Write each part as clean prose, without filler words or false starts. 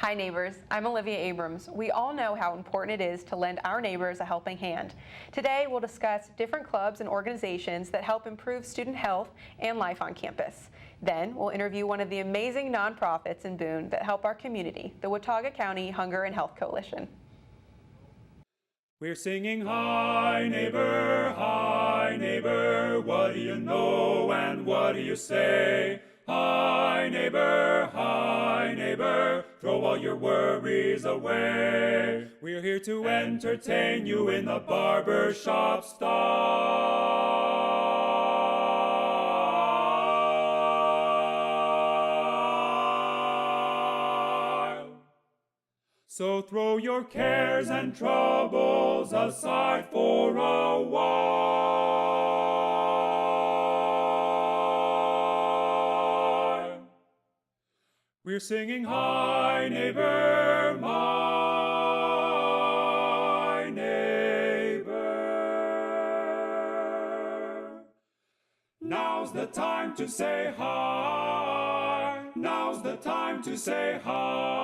Hi neighbors, I'm Olivia Abrams. We all know how important it is to lend our neighbors a helping hand. Today we'll discuss different clubs and organizations that help improve student health and life on campus. Then we'll interview one of the amazing nonprofits in Boone that help our community, the Watauga County Hunger and Health Coalition. We're singing, hi neighbor, what do you know and what do you say? Hi neighbor, throw all your worries away. We're here to entertain you in the barber shop style. So throw your cares and troubles aside for a while. We're singing, hi neighbor, my neighbor. Now's the time to say hi. Now's the time to say hi.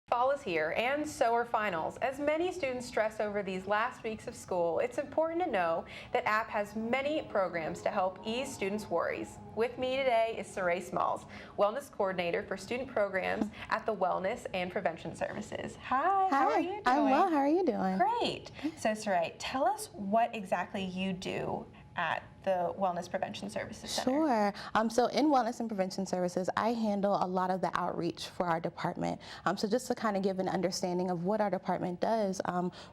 Fall is here, and so are finals. As many students stress over these last weeks of school, it's important to know that App has many programs to help ease students' worries. With me today is Saray Smalls, Wellness Coordinator for Student Programs at the Wellness and Prevention Services. Hi, how are you doing? I'm well, how are you doing? Great. So Saray, tell us what exactly you do at the Wellness Prevention Services Center. Sure. So in Wellness and Prevention Services, I handle a lot of the outreach for our department. So just to kind of give an understanding of what our department does,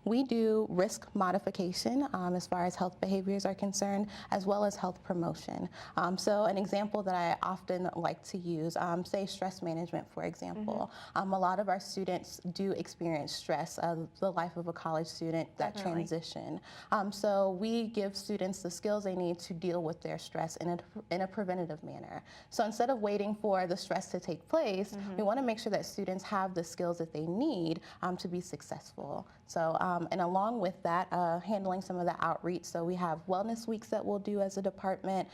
we do risk modification as far as health behaviors are concerned, as well as health promotion. So an example that I often like to use, say stress management, for example. A lot of our students do experience stress, the life of a college student, that transition. So we give students the skills they need to deal with their stress in a preventative manner. So instead of waiting for the stress to take place, we want to make sure that students have the skills that they need to be successful. So, and along with that, handling some of the outreach. So we have wellness weeks that we'll do as a department,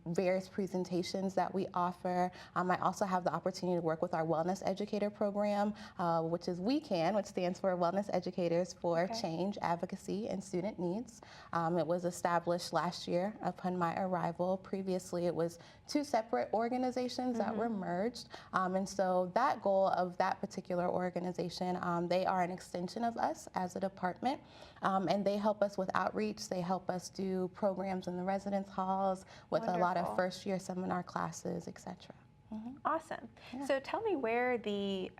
various presentations that we offer. I also have the opportunity to work with our wellness educator program, which is WeCan, which stands for Wellness Educators for Change, Advocacy, and Student Needs. It was established last year upon my arrival. Previously, it was two separate organizations that were merged. And so that goal of that particular organization, they are an extension of us as a department. And they help us with outreach. They help us do programs in the residence halls with a lot of first-year seminar classes, etc. Awesome. Yeah. So tell me where the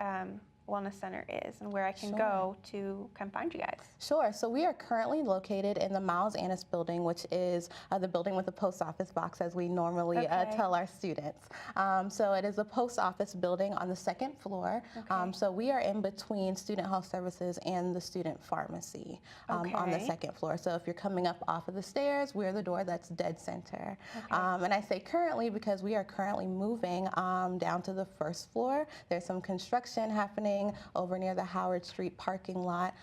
Wellness Center is and where I can go to come find you guys. Sure. So we are currently located in the Miles Annis building, which is the building with the post office box, as we normally tell our students. So it is a post office building on the second floor. So we are in between Student Health Services and the student pharmacy on the second floor. So if you're coming up off of the stairs, we're the door that's dead center. And I say currently because we are currently moving down to the first floor. There's some construction happening over near the Howard Street parking lot.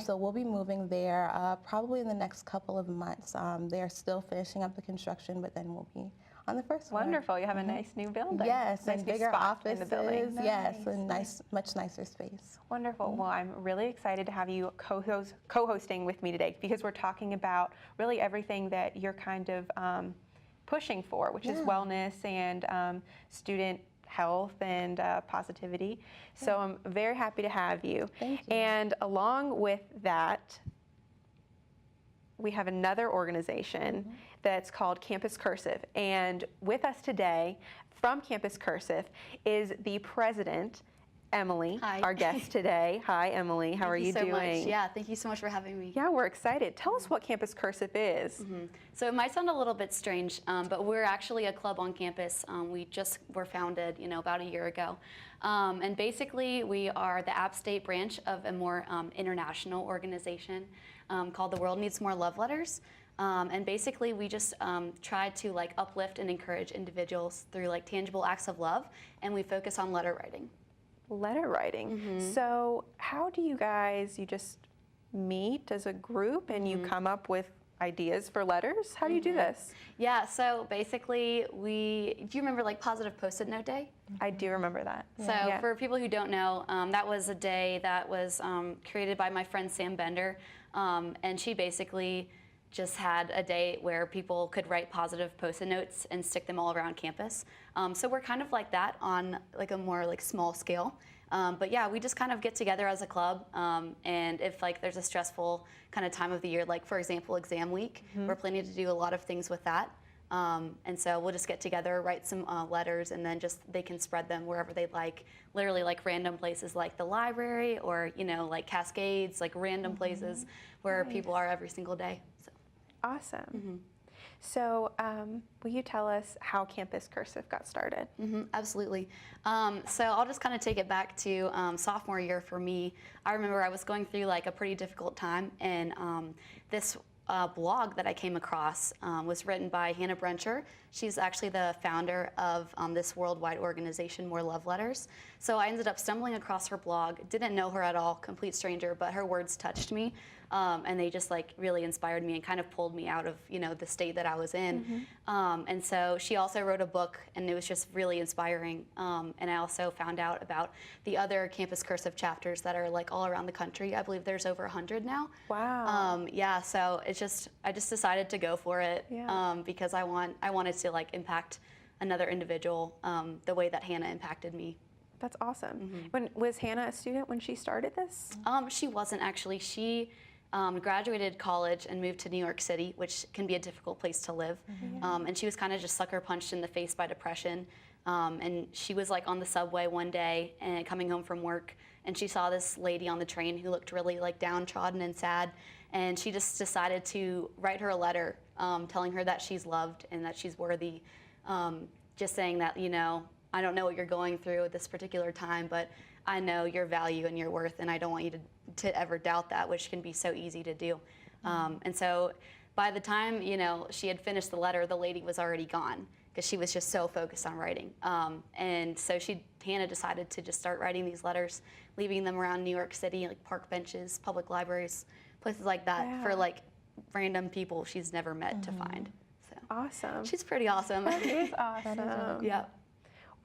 So we'll be moving there probably in the next couple of months. They're still finishing up the construction, but then we'll be on the first floor. Wonderful. You have a nice new building. Yes, nice and bigger offices. In the building. Yes, and much nicer space. Wonderful. Well, I'm really excited to have you co-hosting with me today because we're talking about really everything that you're kind of pushing for, which is wellness and student health and positivity. So I'm very happy to have you. Thank you. And along with that, we have another organization that's called Campus Cursive. And with us today from Campus Cursive is the president, Emily, our guest today. Hi, Emily. How are you doing? Thank you so much. Yeah, thank you so much for having me. Yeah, we're excited. Tell us what Campus Cursive is. So it might sound a little bit strange, but we're actually a club on campus. We just were founded, about a year ago. And basically, we are the App State branch of a more international organization called The World Needs More Love Letters. And basically, we just try to uplift and encourage individuals through tangible acts of love, and we focus on letter writing. Letter writing. So how do you guys, you just meet as a group and you come up with ideas for letters? How do you do this? Yeah, so basically do you remember like Positive Post-it Note Day? I do remember that. So for people who don't know, that was a day that was created by my friend Sam Bender, and she basically just had a day where people could write positive Post-it notes and stick them all around campus. So we're kind of like that on like a more like small scale. But yeah, we just kind of get together as a club, and if like there's a stressful kind of time of the year, like for example exam week, we're planning to do a lot of things with that. And so we'll just get together, write some letters, and then just they can spread them wherever they'd like, literally like random places like the library or, you know, like Cascades, like random places where people are every single day. So. Awesome. So will you tell us how Campus Cursive got started? Absolutely. So I'll just kind of take it back to sophomore year for me. I remember I was going through like a pretty difficult time, and this blog that I came across was written by Hannah Brencher. She's actually the founder of this worldwide organization, More Love Letters. So I ended up stumbling across her blog, didn't know her at all, complete stranger, but her words touched me. And they just like really inspired me and kind of pulled me out of, you know, the state that I was in. And so she also wrote a book, and it was just really inspiring. And I also found out about the other Campus Cursive chapters that are like all around the country. I believe there's over 100 now. Wow. Yeah, so I just decided to go for it because I wanted to like impact another individual the way that Hannah impacted me. That's awesome. Was Hannah a student when she started this? She wasn't actually. She graduated college and moved to New York City, which can be a difficult place to live. And she was kind of just sucker punched in the face by depression. And she was like on the subway one day and coming home from work, and she saw this lady on the train who looked really like downtrodden and sad. And she just decided to write her a letter telling her that she's loved and that she's worthy. Just saying that, you know, I don't know what you're going through at this particular time, but I know your value and your worth, and I don't want you to ever doubt that, which can be so easy to do. And so by the time, you know, she had finished the letter, the lady was already gone because she was just so focused on writing. And so Hannah decided to just start writing these letters, leaving them around New York City, like park benches, public libraries, places like that for like random people she's never met to find. So Awesome. she's pretty awesome. That is awesome. Yeah.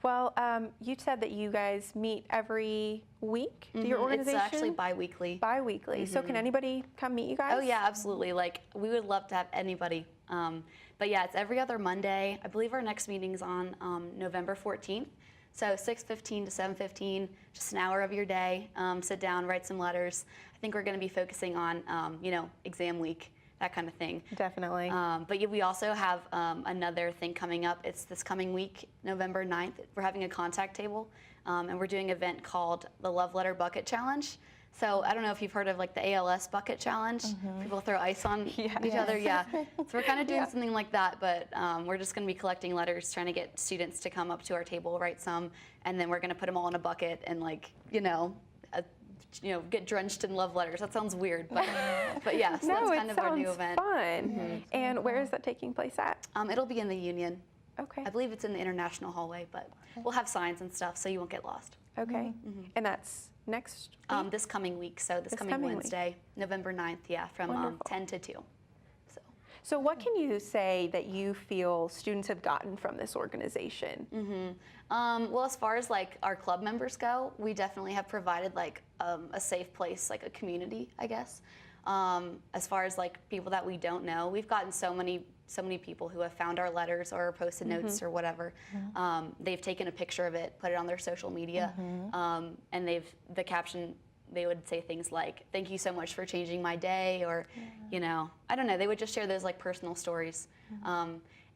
Well, you said that you guys meet every week. Do your organization? It's actually bi-weekly. Bi-weekly. So can anybody come meet you guys? Oh yeah, absolutely. Like we would love to have anybody. But yeah, it's every other Monday. I believe our next meeting's on November 14th. So 6:15 to 7:15, just an hour of your day. Sit down, write some letters. I think we're going to be focusing on, you know, exam week, that kind of thing. Definitely. But yeah, we also have another thing coming up. It's this coming week, November 9th. We're having a contact table, and we're doing an event called the Love Letter Bucket Challenge. So I don't know if you've heard of like the ALS bucket challenge. People throw ice on each other. Yeah. So we're kind of doing something like that, but we're just going to be collecting letters, trying to get students to come up to our table, write some, and then we're going to put them all in a bucket and like, get drenched in love letters. That sounds weird, but yeah, so that's kind of our new event. Fun. And where is that taking place at? It'll be in the Union. Okay. I believe it's in the International Hallway, but we'll have signs and stuff so you won't get lost. Okay. And that's next week? This coming week, so this coming Wednesday, November 9th, yeah, from 10 to 2. So what can you say that you feel students have gotten from this organization? Well, as far as like our club members go, we definitely have provided like a safe place, like a community, I guess. As far as like people that we don't know, we've gotten so many people who have found our letters or Post-it notes or whatever. They've taken a picture of it, put it on their social media, and the caption, they would say things like, "Thank you so much for changing my day," or, I don't know, they would just share those like personal stories.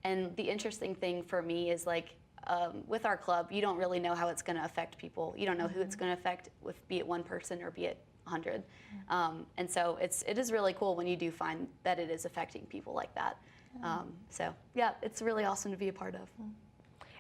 And the interesting thing for me is like, with our club, you don't really know how it's going to affect people. You don't know who it's going to affect, be it one person or be it 100. And so it is really cool when you do find that it is affecting people like that. So yeah, it's really awesome to be a part of.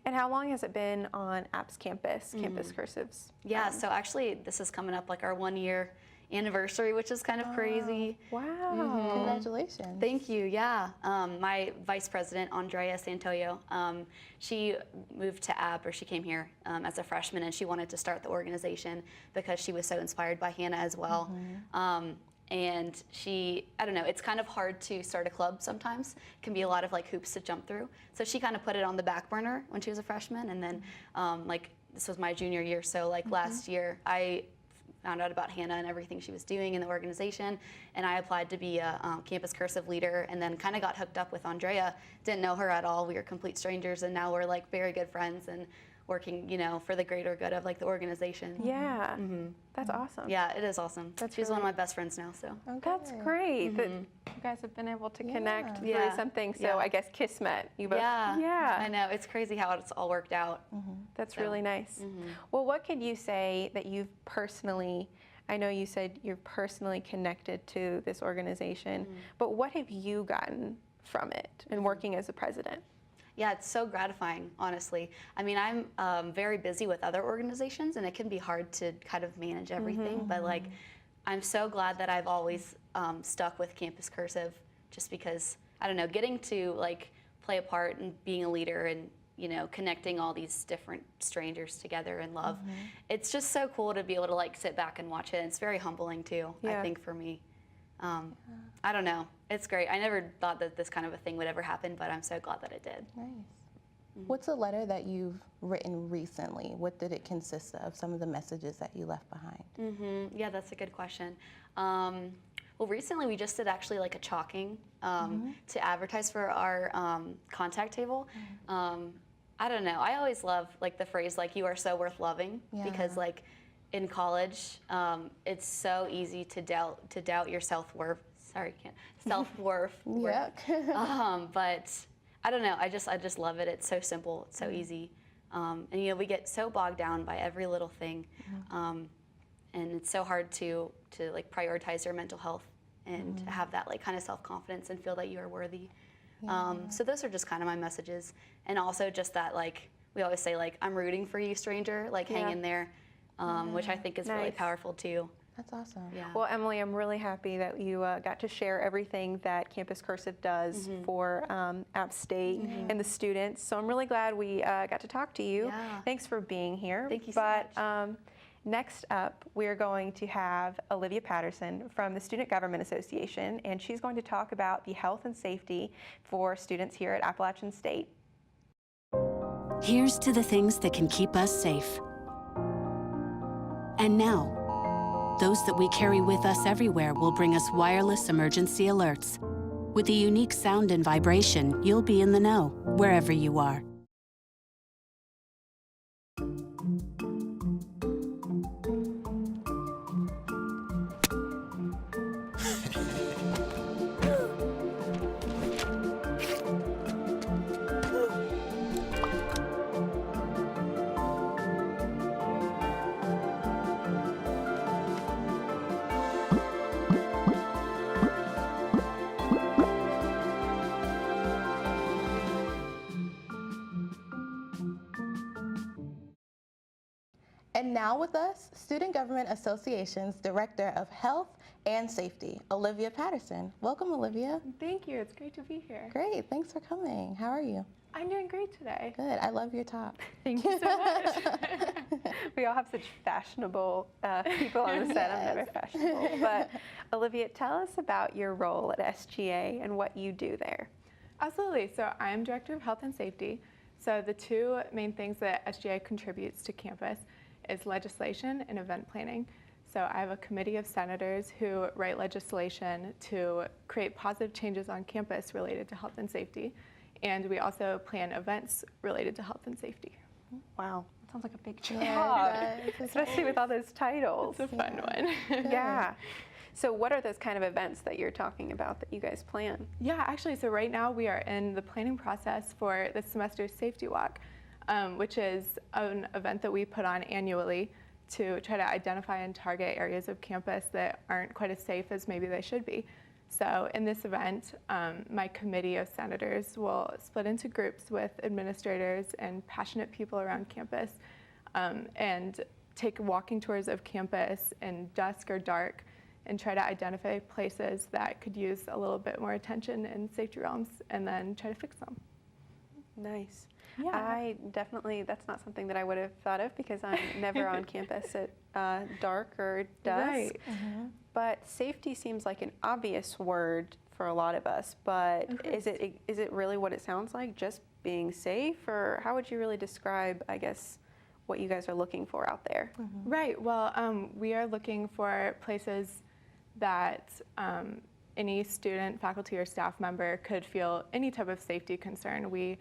And how long has it been on App's campus, Campus Cursives? Yeah, so actually this is coming up like our 1-year anniversary, which is kind of crazy. Wow. Congratulations. Thank you, yeah. My vice president, Andrea Santoyo, she moved to App, or she came here as a freshman, and she wanted to start the organization because she was so inspired by Hannah as well. and I don't know, it's kind of hard to start a club sometimes. It can be a lot of like hoops to jump through. So she kind of put it on the back burner when she was a freshman, and then like this was my junior year, so like last year I found out about Hannah and everything she was doing in the organization, and I applied to be a campus cursive leader, and then kind of got hooked up with Andrea. Didn't know her at all. We were complete strangers, and now we're like very good friends and working, you know, for the greater good of like the organization. Yeah, that's awesome. Yeah, it is awesome. She's one of my best friends now, so. That's great that you guys have been able to connect through something so, I guess, Kismet. You both. Yeah, I know. It's crazy how it's all worked out. That's really nice. Well, what could you say that you've personally, I know you said you're personally connected to this organization, but what have you gotten from it and working as a president? Yeah, it's so gratifying, honestly. I mean, I'm very busy with other organizations, and it can be hard to kind of manage everything, but like, I'm so glad that I've always stuck with Campus Cursive, just because, I don't know, getting to like play a part and being a leader and, you know, connecting all these different strangers together in love. It's just so cool to be able to like sit back and watch it. It's very humbling too, I think, for me. I don't know. It's great. I never thought that this kind of a thing would ever happen, but I'm so glad that it did. Nice. What's a letter that you've written recently? What did it consist of? Some of the messages that you left behind? Yeah, that's a good question. Well, recently we just did actually like a chalking to advertise for our contact table. I don't know. I always love like the phrase like "you are so worth loving" because like in college, it's so easy to doubt your self-worth. Sorry, self-worth. But I don't know. I just love it. It's so simple. It's so easy. And you know, we get so bogged down by every little thing, and it's so hard to like prioritize your mental health and have that like kind of self-confidence and feel that you are worthy. So those are just kind of my messages, and also just that like we always say like I'm rooting for you, stranger. Like hang in there. Which I think is really powerful too. That's awesome. Yeah. Well, Emily, I'm really happy that you got to share everything that Campus Cursive does for App State and the students. So I'm really glad we got to talk to you. Yeah. Thanks for being here. Thank you so much. Next up, we're going to have Olivia Patterson from the Student Government Association, and she's going to talk about the health and safety for students here at Appalachian State. Here's to the things that can keep us safe. And now, those that we carry with us everywhere will bring us wireless emergency alerts. With the unique sound and vibration, you'll be in the know, wherever you are. And now with us, Student Government Association's Director of Health and Safety, Olivia Patterson. Welcome, Olivia. Thank you. It's great to be here. Great. Thanks for coming. How are you? I'm doing great today. Good. I love your top. Thank you so much. We all have such fashionable people on the set. I'm never fashionable. But Olivia, tell us about your role at SGA and what you do there. Absolutely. So I'm Director of Health and Safety. So the two main things that SGA contributes to campus is legislation and event planning. So I have a committee of senators who write legislation to create positive changes on campus related to health and safety. And we also plan events related to health and safety. Wow, that sounds like a big job, Yeah, especially with all those titles. It's a fun one. Yeah. So what are those kind of events that you're talking about that you guys plan? Yeah, actually, so right now we are in the planning process for this semester's Safety Walk, which is an event that we put on annually to try to identify and target areas of campus that aren't quite as safe as maybe they should be. So in this event, my committee of senators will split into groups with administrators and passionate people around campus and take walking tours of campus in dusk or dark and try to identify places that could use a little bit more attention in safety realms and then try to fix them. Nice. Yeah. I definitely, that's not something that I would have thought of because I'm never on campus at dark or dusk. Right. But safety seems like an obvious word for a lot of us, but Of is it really what it sounds like, just being safe, or how would you really describe, I guess, what you guys are looking for out there? Right. Well, we are looking for places that any student, faculty, or staff member could feel any type of safety concern. We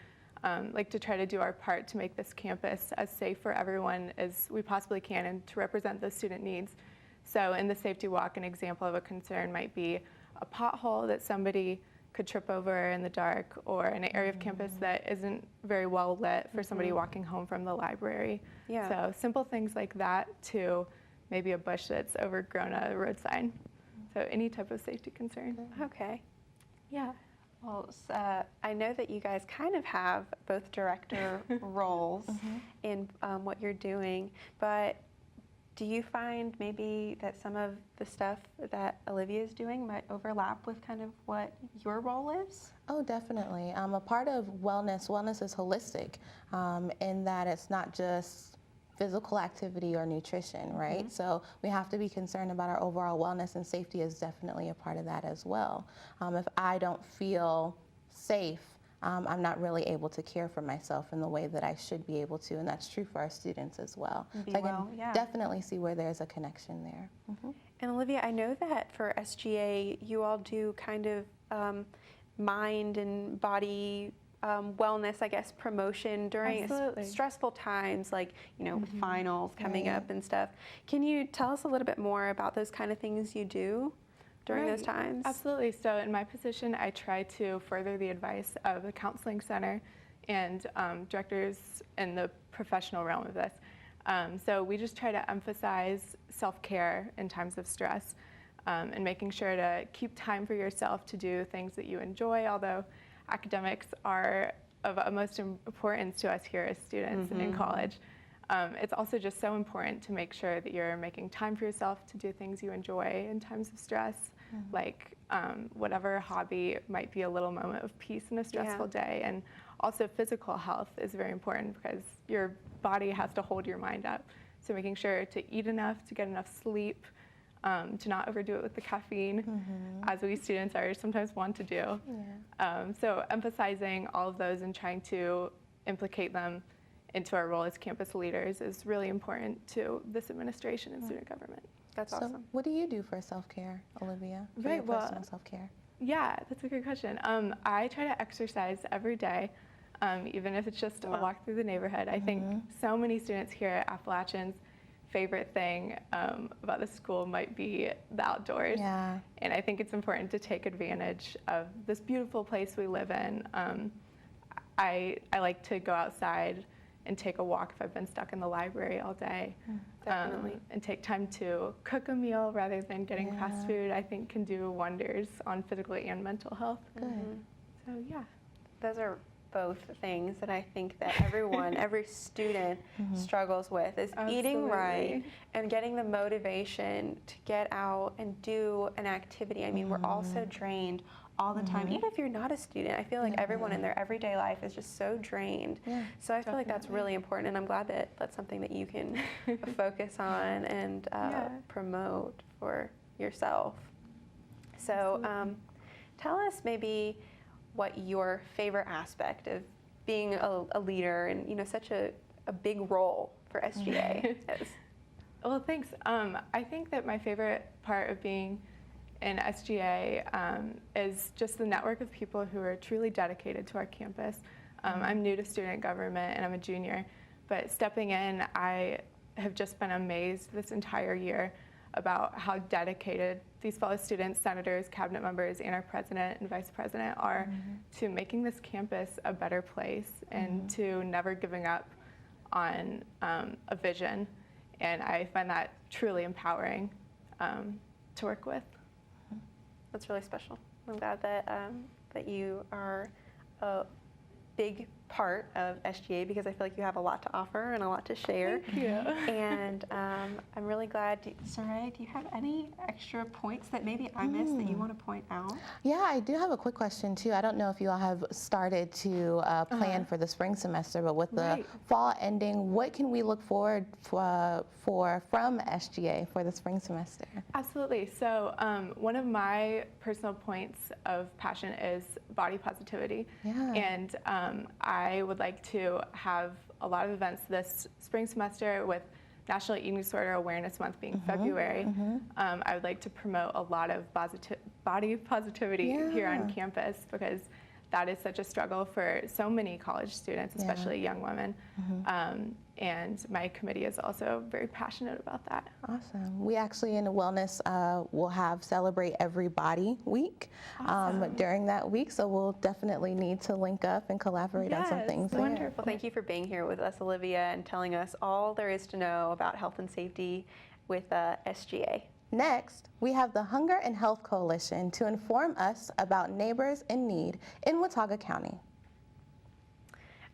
like to try to do our part to make this campus as safe for everyone as we possibly can and to represent those student needs. So in the safety walk, an example of a concern might be a pothole that somebody could trip over in the dark, or an area of campus that isn't very well lit for somebody walking home from the library. Yeah. So simple things like that, to maybe a bush that's overgrown a road sign. So any type of safety concern. Okay. Yeah. Well, I know that you guys kind of have both director roles in what you're doing, but do you find maybe that some of the stuff that Olivia is doing might overlap with kind of what your role is? Oh, definitely. A part of wellness is holistic in that it's not just physical activity or nutrition, right? So we have to be concerned about our overall wellness, and safety is definitely a part of that as well. If I don't feel safe, I'm not really able to care for myself in the way that I should be able to, and that's true for our students as well. Be So I well, can yeah. definitely see where there's a connection there. And Olivia, I know that for SGA, you all do kind of mind and body wellness, I guess, promotion during Absolutely. stressful times, like, you know, with finals coming up and stuff. Can you tell us a little bit more about those kind of things you do during those Right. times? Absolutely. So in my position, I try to further the advice of the counseling center and directors in the professional realm of this. So we just try to emphasize self-care in times of stress, and making sure to keep time for yourself to do things that you enjoy, although academics are of utmost importance to us here as students and in college. It's also just so important to make sure that you're making time for yourself to do things you enjoy in times of stress, like whatever hobby might be a little moment of peace in a stressful day. And also physical health is very important because your body has to hold your mind up. So making sure to eat enough, to get enough sleep, to not overdo it with the caffeine, as we students are sometimes want to do. So emphasizing all of those and trying to implicate them into our role as campus leaders is really important to this administration and student government. That's So awesome. what do you do for self-care, Olivia? For Right, your well, personal self-care? Yeah, that's a good question. I try to exercise every day, even if it's just a walk through the neighborhood. I think so many students here at Appalachian's favorite thing about the school might be the outdoors. Yeah. And I think it's important to take advantage of this beautiful place we live in. I like to go outside and take a walk if I've been stuck in the library all day. Definitely. And take time to cook a meal rather than getting fast food, I think can do wonders on physical and mental health. Good. So yeah. Those are both things that I think that everyone, every student struggles with, is eating right Absolutely. and getting the motivation to get out and do an activity. I mean, we're all so drained all the time. Even if you're not a student, I feel like everyone in their everyday life is just so drained. So I feel like that's really important, and I'm glad that that's something that you can focus on and promote for yourself. So tell us maybe what your favorite aspect of being a leader and, you know, such a big role for SGA is. Well, thanks. I think that my favorite part of being in SGA is just the network of people who are truly dedicated to our campus. I'm new to student government and I'm a junior, but stepping in, I have just been amazed this entire year about how dedicated these fellow students, senators, cabinet members, and our president and vice president are to making this campus a better place and to never giving up on a vision. And I find that truly empowering to work with. That's really special. I'm glad that that you are a big part of SGA because I feel like you have a lot to offer and a lot to share. Thank you. And I'm really glad. Saray, do you have any extra points that maybe I missed that you want to point out? Yeah, I do have a quick question too. I don't know if you all have started to plan for the spring semester, but with the fall ending, what can we look forward for from SGA for the spring semester? Absolutely. So one of my personal points of passion is body positivity. Yeah. And I would like to have a lot of events this spring semester with National Eating Disorder Awareness Month being February. I would like to promote a lot of body positivity here on campus because that is such a struggle for so many college students, especially young women. And my committee is also very passionate about that. Awesome. We actually in wellness will have Celebrate Every Body Week during that week, so we'll definitely need to link up and collaborate on some things. Wonderful. Well, thank you for being here with us, Olivia, and telling us all there is to know about health and safety with SGA. Next, we have the Hunger and Health Coalition to inform us about neighbors in need in Watauga County.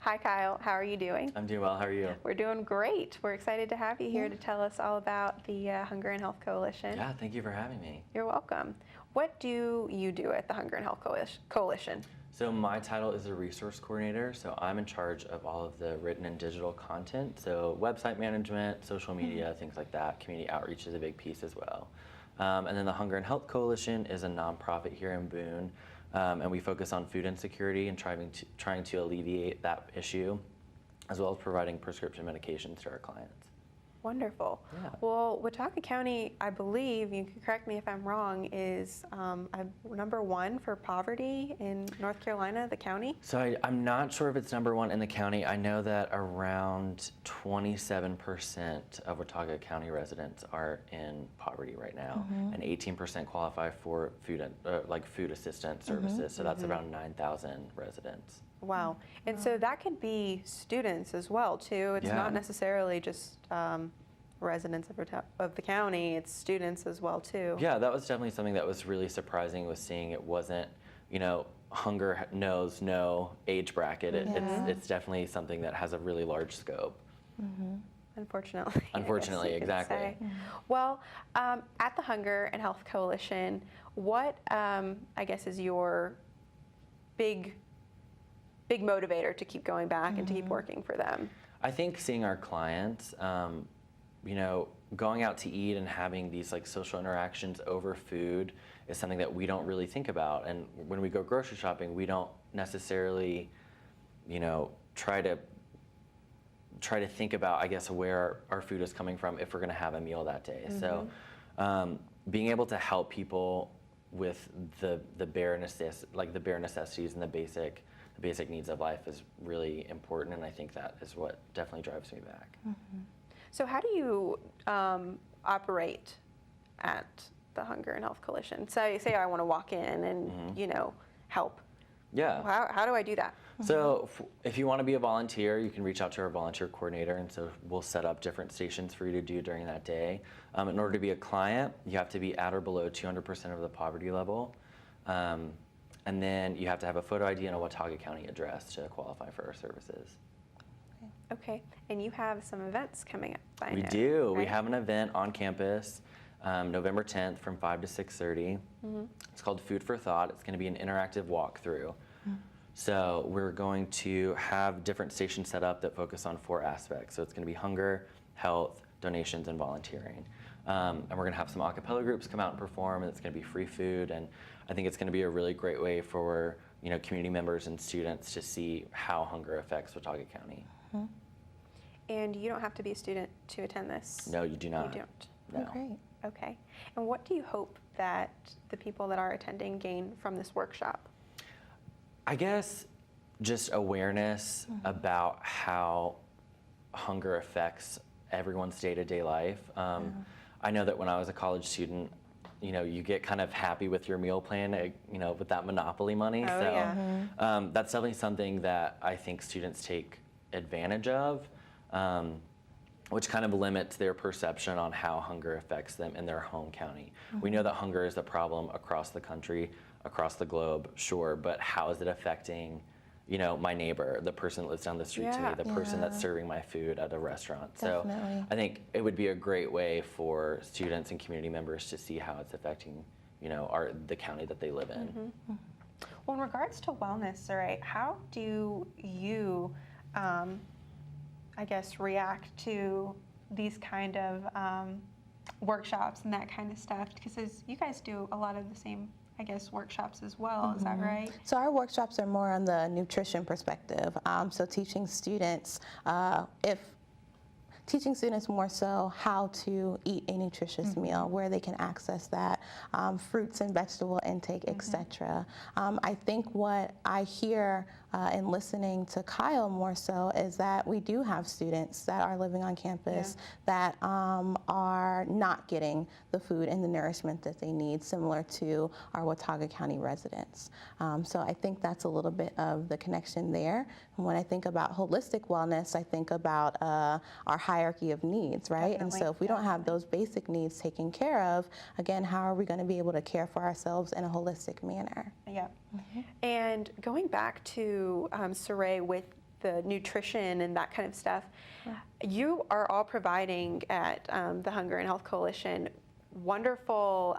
Hi, Kyle. How are you doing? I'm doing well. How are you? We're doing great. We're excited to have you here to tell us all about the Hunger and Health Coalition. Yeah, thank you for having me. You're welcome. What do you do at the Hunger and Health Coalition? So my title is a resource coordinator, so I'm in charge of all of the written and digital content, so website management, social media, things like that. Community outreach is a big piece as well. And then the Hunger and Health Coalition is a nonprofit here in Boone, and we focus on food insecurity and trying to alleviate that issue, as well as providing prescription medications to our clients. Wonderful. Yeah. Well, Watauga County, I believe, you can correct me if I'm wrong, is number one for poverty in North Carolina, the county? So I'm not sure if it's number one in the county. I know that around 27% of Watauga County residents are in poverty right now, and 18% qualify for food assistance services. So that's around 9,000 residents. Wow. And so that could be students as well, too. It's not necessarily just residents of the county, it's students as well, too. Yeah, that was definitely something that was really surprising, was seeing it wasn't, hunger knows no age bracket. It's definitely something that has a really large scope. Unfortunately. Unfortunately, I guess you could exactly. say. Well, at the Hunger and Health Coalition, what, I guess, is your big motivator to keep going back and to keep working for them? I think seeing our clients, going out to eat and having these social interactions over food is something that we don't really think about. And when we go grocery shopping, we don't necessarily, try to think about, I guess, where our food is coming from if we're going to have a meal that day. So being able to help people with the bare necessities and the basic needs of life is really important, and I think that is what definitely drives me back. So how do you operate at the Hunger and Health Coalition? Say I want to walk in and help. Yeah. How do I do that? So if you want to be a volunteer, you can reach out to our volunteer coordinator, and so we'll set up different stations for you to do during that day. In order to be a client, you have to be at or below 200% of the poverty level. And then you have to have a photo ID and a Watauga County address to qualify for our services. Okay, and you have some events coming up. We do. Right? We have an event on campus November 10th from 5 to 6:30. It's called Food for Thought. It's going to be an interactive walkthrough. So we're going to have different stations set up that focus on 4 aspects. So it's going to be hunger, health, donations, and volunteering. And we're going to have some a cappella groups come out and perform, and it's going to be free food. And I think it's going to be a really great way for community members and students to see how hunger affects Watauga County. And you don't have to be a student to attend this? No, you do not. You don't? No. Oh, great. Okay. And what do you hope that the people that are attending gain from this workshop? I guess just awareness about how hunger affects everyone's day-to-day life. I know that when I was a college student, you get kind of happy with your meal plan, with that Monopoly money. That's definitely something that I think students take advantage of, which kind of limits their perception on how hunger affects them in their home county. We know that hunger is a problem across the country, across the globe, sure, but how is it affecting you know, my neighbor, the person that lives down the street to me, the person that's serving my food at a restaurant. Definitely. So I think it would be a great way for students and community members to see how it's affecting, you know, the county that they live in. Well, in regards to wellness, Saray, how do you, I guess, react to these kind of workshops and that kind of stuff? Because you guys do a lot of the same, I guess, workshops as well. Is that right? So our workshops are more on the nutrition perspective. So teaching students more so how to eat a nutritious meal, where they can access that, fruits and vegetable intake, etc. I think what I hear in listening to Kyle more so is that we do have students that are living on campus that are not getting the food and the nourishment that they need, similar to our Watauga County residents. So I think that's a little bit of the connection there. And when I think about holistic wellness, I think about our hierarchy of needs, right? Definitely, and so if we don't have those basic needs taken care of, again, how are we going to be able to care for ourselves in a holistic manner? Yeah. And going back to Saray with the nutrition and that kind of stuff, you are all providing at the Hunger and Health Coalition wonderful,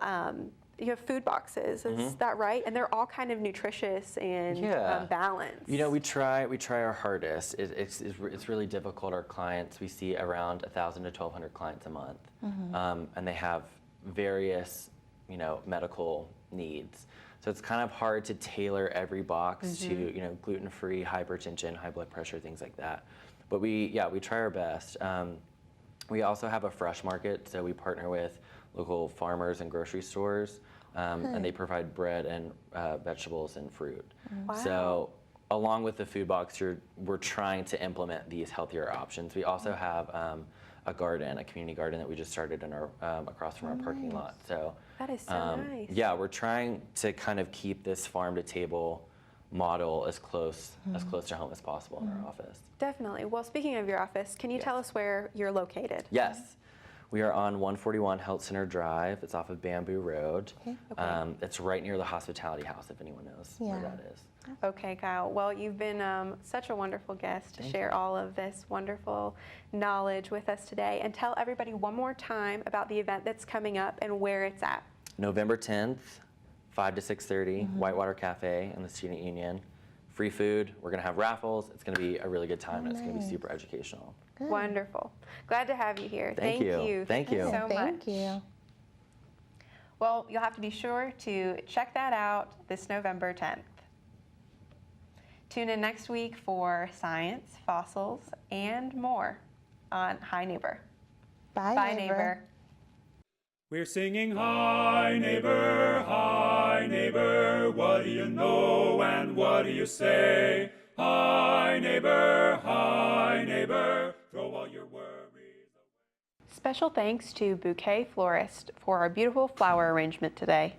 you have food boxes, is that right? And they're all kind of nutritious and balanced. You know, we try our hardest. It's really difficult. Our clients, we see around 1,000 to 1,200 clients a month, and they have various, you know, medical needs. So it's kind of hard to tailor every box to, you know, gluten-free, hypertension, high blood pressure, things like that. But we try our best. We also have a fresh market, so we partner with local farmers and grocery stores, and they provide bread and vegetables and fruit. Wow. So along with the food box, we're trying to implement these healthier options. We also have a garden, a community garden that we just started in our across from our parking lot. So that is so nice. yeah, we're trying to kind of keep this farm to table model as close to home as possible in our office. Definitely. Well, speaking of your office, can you tell us where you're located? Yes. We are on 141 Health Center Drive. It's off of Bamboo Road. Okay. It's right near the Hospitality House, if anyone knows where that is. Okay, Kyle. Well, you've been such a wonderful guest to share all of this wonderful knowledge with us today. And tell everybody one more time about the event that's coming up and where it's at. November 10th, 5 to 6:30, Whitewater Cafe in the Student Union. Free food. We're going to have raffles. It's going to be a really good time, and it's going to be super educational. Good. Wonderful. Glad to have you here. Thank you. Thank you so much. Thank you. Well, you'll have to be sure to check that out this November 10th. Tune in next week for science, fossils, and more on Hi Neighbor. Bye, neighbor. We're singing hi neighbor, what do you know and what do you say? Hi neighbor, throw all your worries away. Special thanks to Bouquet Florist for our beautiful flower arrangement today.